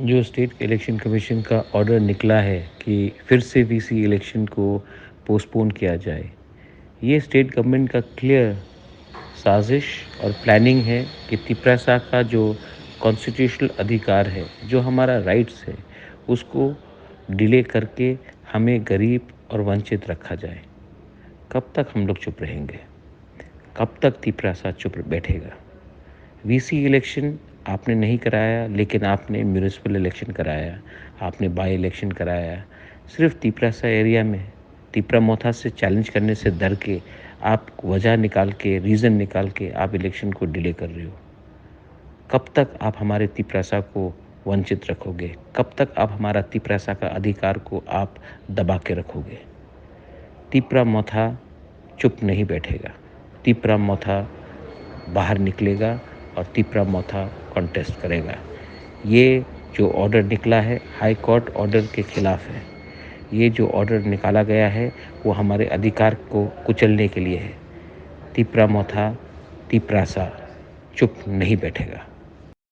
जो state election commission का order निकला है कि फिर से वीसी इलेक्शन को पोस्टपोन किया जाए, ये स्टेट गवर्नमेंट का क्लियर साजिश और प्लानिंग है कि तिपरासा का जो कॉन्स्टिट्यूशनल अधिकार है, जो हमारा राइट्स है, उसको डिले करके हमें गरीब और वंचित रखा जाए। कब तक हम लोग चुप रहेंगे? कब तक तिपरासा चुप बैठेगा? वीसी इलेक्शन आपने नहीं कराया, लेकिन आपने म्यूनिसिपल इलेक्शन कराया, आपने बाई इलेक्शन कराया। सिर्फ तिपरासा एरिया में तिपरा मोथा से चैलेंज करने से डर के आप वजह निकाल के, रीज़न निकाल के आप इलेक्शन को डिले कर रहे हो। कब तक आप हमारे तिपरासा को वंचित रखोगे? कब तक आप हमारा तिपरासा का अधिकार को आप दबा के रखोगे? तिपरा मोथा चुप नहीं बैठेगा। तिपरा मोथा बाहर निकलेगा और तिपरा मोथा कॉन्टेस्ट करेगा। ये जो ऑर्डर निकला है हाई कोर्ट ऑर्डर के खिलाफ है। ये जो ऑर्डर निकाला गया है वो हमारे अधिकार को कुचलने के लिए है। तिपरा मोथा तिपरासा चुप नहीं बैठेगा।